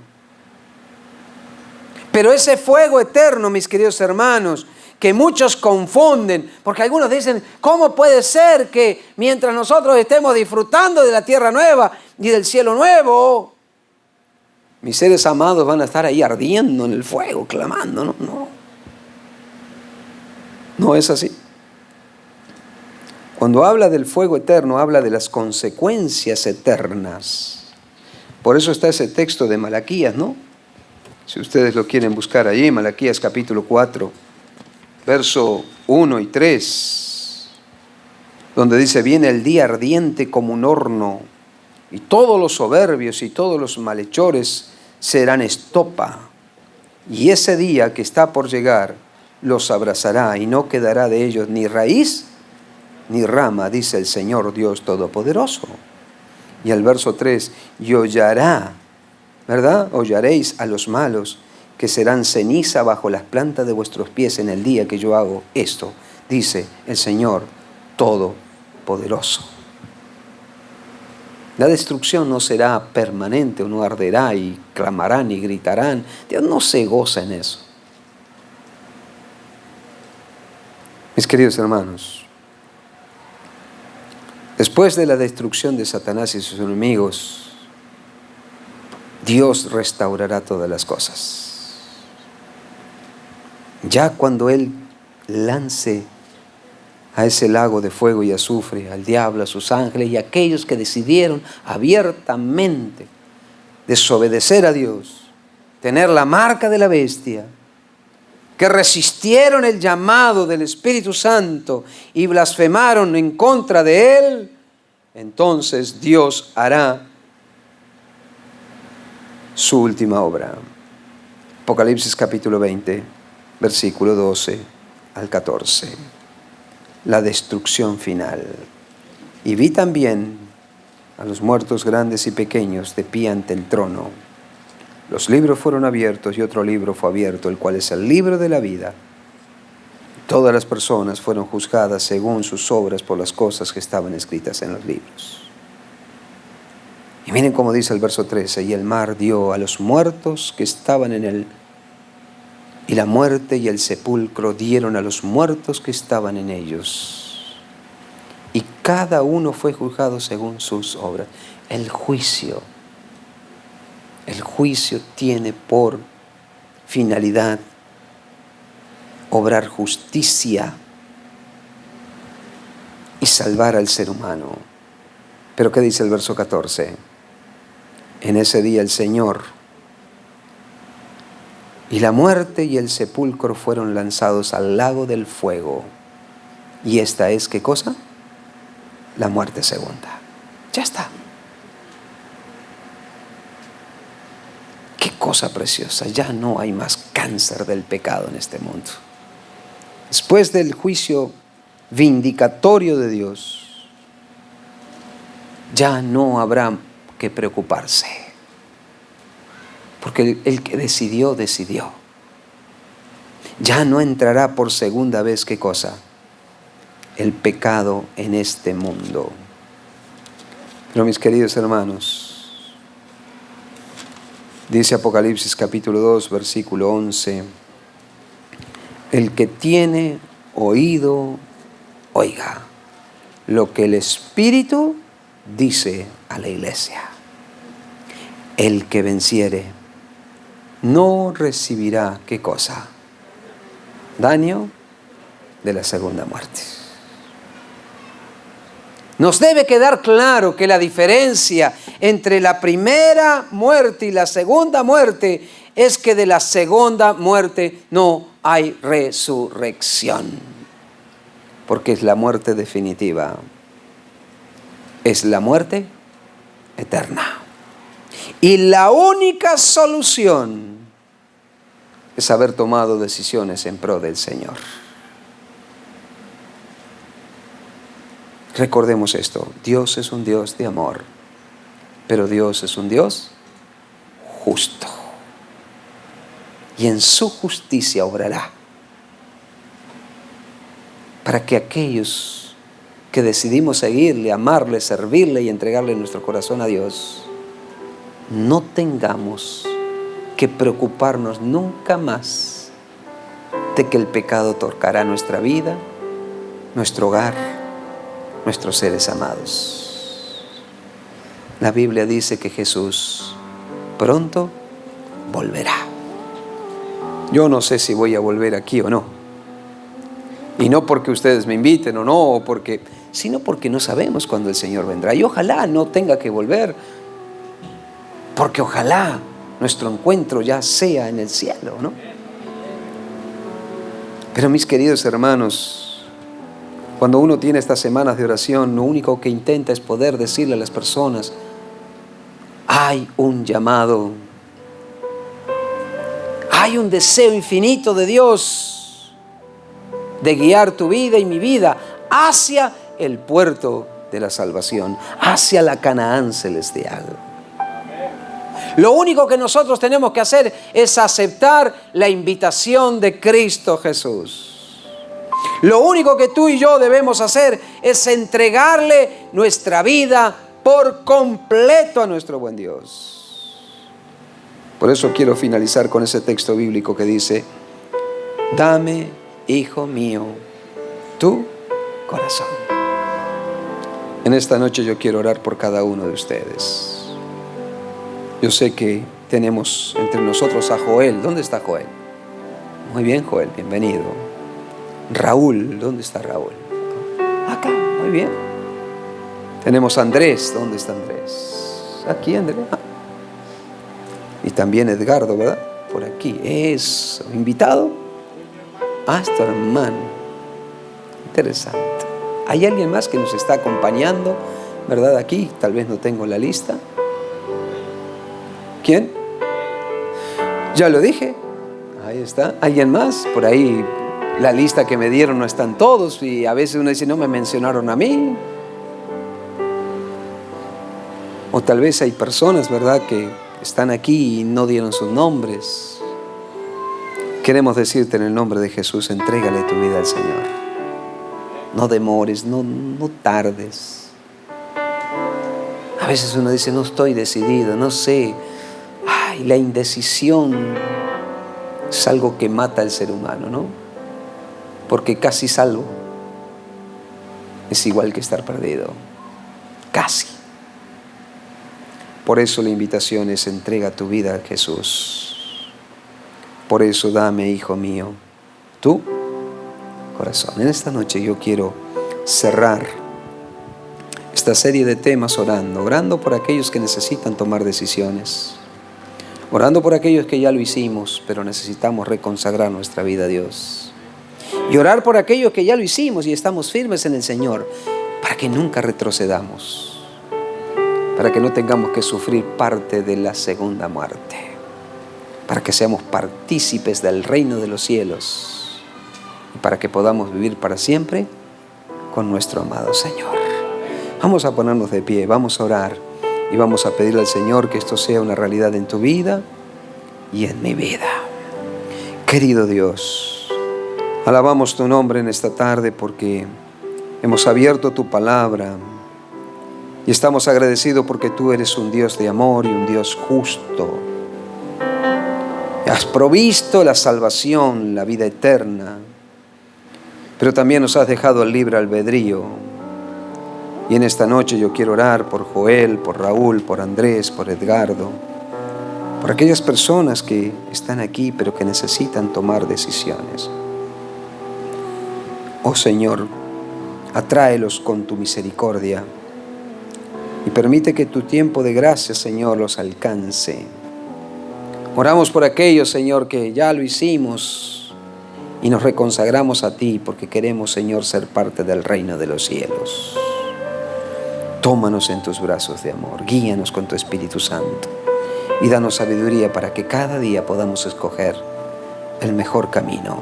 Pero ese fuego eterno, mis queridos hermanos, que muchos confunden, porque algunos dicen, ¿cómo puede ser que mientras nosotros estemos disfrutando de la tierra nueva y del cielo nuevo, mis seres amados van a estar ahí ardiendo en el fuego, clamando? No, no. No es así. Cuando habla del fuego eterno, habla de las consecuencias eternas. Por eso está ese texto de Malaquías, ¿no? Si ustedes lo quieren buscar allí, Malaquías capítulo 4, verso 1 y 3, donde dice, viene el día ardiente como un horno, y todos los soberbios y todos los malhechores serán estopa, y ese día que está por llegar los abrazará, y no quedará de ellos ni raíz ni rama, dice el Señor Dios Todopoderoso. Y el verso 3, y hollará, ¿verdad? Hollaréis a los malos, que serán ceniza bajo las plantas de vuestros pies en el día que yo hago esto, dice el Señor Todopoderoso. La destrucción no será permanente, o no arderá y clamarán y gritarán. Dios no se goza en eso. Mis queridos hermanos, después de la destrucción de Satanás y sus enemigos, Dios restaurará todas las cosas. Ya cuando Él lance a ese lago de fuego y azufre al diablo, a sus ángeles y a aquellos que decidieron abiertamente desobedecer a Dios, tener la marca de la bestia, que resistieron el llamado del Espíritu Santo y blasfemaron en contra de Él, entonces Dios hará su última obra. Apocalipsis capítulo 20, versículo 12 al 14. La destrucción final. Y vi también a los muertos grandes y pequeños de pie ante el trono. Los libros fueron abiertos y otro libro fue abierto, el cual es el libro de la vida. Todas las personas fueron juzgadas según sus obras por las cosas que estaban escritas en los libros. Y miren cómo dice el verso 13, y el mar dio a los muertos que estaban en él, y la muerte y el sepulcro dieron a los muertos que estaban en ellos. Y cada uno fue juzgado según sus obras. El juicio tiene por finalidad obrar justicia y salvar al ser humano. Pero ¿qué dice el verso 14? En ese día el Señor y la muerte y el sepulcro fueron lanzados al lago del fuego. Y esta es, ¿qué cosa? La muerte segunda. Ya está. Qué cosa preciosa. Ya no hay más cáncer del pecado en este mundo. Después del juicio vindicatorio de Dios, ya no habrá que preocuparse. Porque el que decidió, decidió. Ya no entrará por segunda vez, ¿qué cosa? El pecado en este mundo. Pero mis queridos hermanos, dice Apocalipsis capítulo 2, versículo 11, el que tiene oído, oiga lo que el Espíritu dice a la iglesia. El que venciere no recibirá, ¿qué cosa? Daño de la segunda muerte. Nos debe quedar claro que la diferencia entre la primera muerte y la segunda muerte es que de la segunda muerte no hay resurrección, porque es la muerte definitiva, es la muerte eterna. Y la única solución es haber tomado decisiones en pro del Señor. Recordemos esto, Dios es un Dios de amor, pero Dios es un Dios justo. Y en su justicia obrará para que aquellos que decidimos seguirle, amarle, servirle y entregarle nuestro corazón a Dios, no tengamos que preocuparnos nunca más de que el pecado tocará nuestra vida, nuestro hogar, nuestros seres amados. La Biblia dice que Jesús pronto volverá. Yo no sé si voy a volver aquí o no. Y no porque ustedes me inviten o no, sino porque no sabemos cuándo el Señor vendrá. Y ojalá no tenga que volver, porque ojalá nuestro encuentro ya sea en el cielo, ¿no? Pero mis queridos hermanos, cuando uno tiene estas semanas de oración, lo único que intenta es poder decirle a las personas, hay un llamado, hay un deseo infinito de Dios de guiar tu vida y mi vida hacia el puerto de la salvación, hacia la Canaán celestial. Lo único que nosotros tenemos que hacer es aceptar la invitación de Cristo Jesús. Lo único que tú y yo debemos hacer es entregarle nuestra vida por completo a nuestro buen Dios. Por eso quiero finalizar con ese texto bíblico que dice, dame, hijo mío, tu corazón. En esta noche yo quiero orar por cada uno de ustedes. Yo sé que tenemos entre nosotros a Joel. ¿Dónde está Joel? Muy bien, Joel, bienvenido. Raúl, ¿dónde está Raúl? Acá, muy bien. Tenemos a Andrés, ¿dónde está Andrés? Aquí, Andrés. Y también Edgardo, ¿verdad? Por aquí. Eso, invitado. Tu hermano. Interesante. ¿Hay alguien más que nos está acompañando, verdad? Aquí, tal vez no tengo la lista. ¿Quién? Ya lo dije. Ahí está. ¿Alguien más? Por ahí la lista que me dieron no están todos y a veces uno dice, no me mencionaron a mí. O tal vez hay personas, ¿verdad?, que están aquí y no dieron sus nombres. Queremos decirte en el nombre de Jesús, entrégale tu vida al Señor. No demores, no tardes. A veces uno dice, no estoy decidido, no sé. La indecisión es algo que mata al ser humano, ¿no? Porque casi salvo es igual que estar perdido. Casi. Por eso la invitación es entrega tu vida a Jesús. Por eso dame, hijo mío, tu corazón. En esta noche yo quiero cerrar esta serie de temas orando por aquellos que necesitan tomar decisiones, orando por aquellos que ya lo hicimos, pero necesitamos reconsagrar nuestra vida a Dios, y orar por aquellos que ya lo hicimos y estamos firmes en el Señor, para que nunca retrocedamos, para que no tengamos que sufrir parte de la segunda muerte, para que seamos partícipes del reino de los cielos y para que podamos vivir para siempre con nuestro amado Señor. Vamos a ponernos de pie, vamos a orar y vamos a pedirle al Señor que esto sea una realidad en tu vida y en mi vida. Querido Dios, alabamos tu nombre en esta tarde porque hemos abierto tu palabra y estamos agradecidos porque tú eres un Dios de amor y un Dios justo. Has provisto la salvación, la vida eterna, pero también nos has dejado el libre albedrío. Y en esta noche yo quiero orar por Joel, por Raúl, por Andrés, por Edgardo, por aquellas personas que están aquí pero que necesitan tomar decisiones. Oh Señor, atráelos con tu misericordia y permite que tu tiempo de gracia, Señor, los alcance. Oramos por aquellos, Señor, que ya lo hicimos y nos reconsagramos a ti porque queremos, Señor, ser parte del reino de los cielos. Tómanos en tus brazos de amor, guíanos con tu Espíritu Santo y danos sabiduría para que cada día podamos escoger el mejor camino,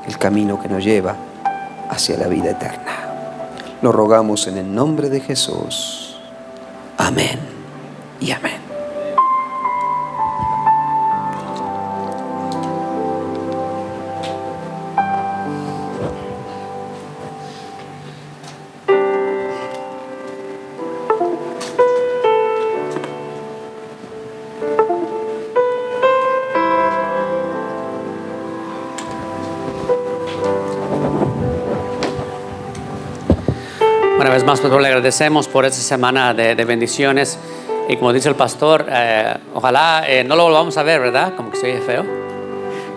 el camino que nos lleva hacia la vida eterna. Lo rogamos en el nombre de Jesús. Amén y amén. Una vez más, pastor, le agradecemos por esta semana de bendiciones. Y como dice el pastor, ojalá no lo volvamos a ver, ¿verdad? Como que se oye feo.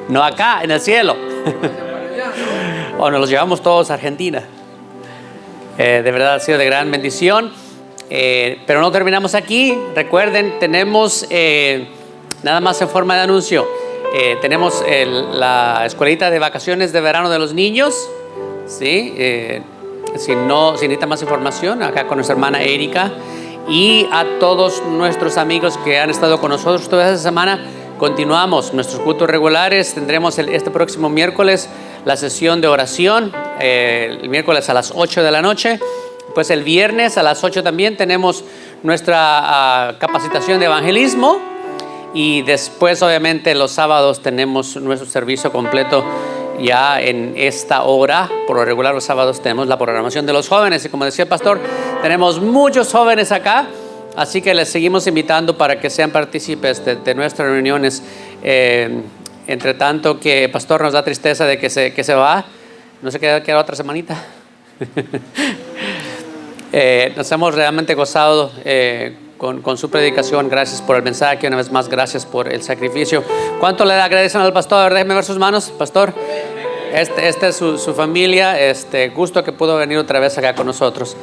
No acá, en el cielo. O nos los llevamos todos a Argentina. De verdad ha sido de gran bendición. Pero no terminamos aquí. Recuerden, tenemos, nada más en forma de anuncio, tenemos la escuelita de vacaciones de verano de los niños. ¿Sí? Si necesita más información, acá con nuestra hermana Erika. Y a todos nuestros amigos que han estado con nosotros toda esta semana, continuamos nuestros cultos regulares. Tendremos este próximo miércoles la sesión de oración, el miércoles a las 8 de la noche. Pues el viernes a las 8 también tenemos nuestra capacitación de evangelismo. Y después, obviamente, los sábados tenemos nuestro servicio completo. Ya en esta hora, por lo regular los sábados tenemos la programación de los jóvenes y como decía el pastor, tenemos muchos jóvenes acá, así que les seguimos invitando para que sean partícipes de nuestras reuniones. Entre tanto que el pastor nos da tristeza de que se va, no se queda otra semanita. Nos hemos realmente gozado con su predicación. Gracias por el mensaje. Una vez más, gracias por el sacrificio. ¿Cuánto le agradecen al pastor? Déjenme ver sus manos, pastor. Esta es su familia. Gusto que pudo venir otra vez acá con nosotros.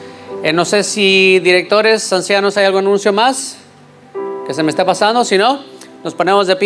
No sé si directores, ancianos, ¿hay algún anuncio más que se me está pasando? Si no, nos ponemos de pie.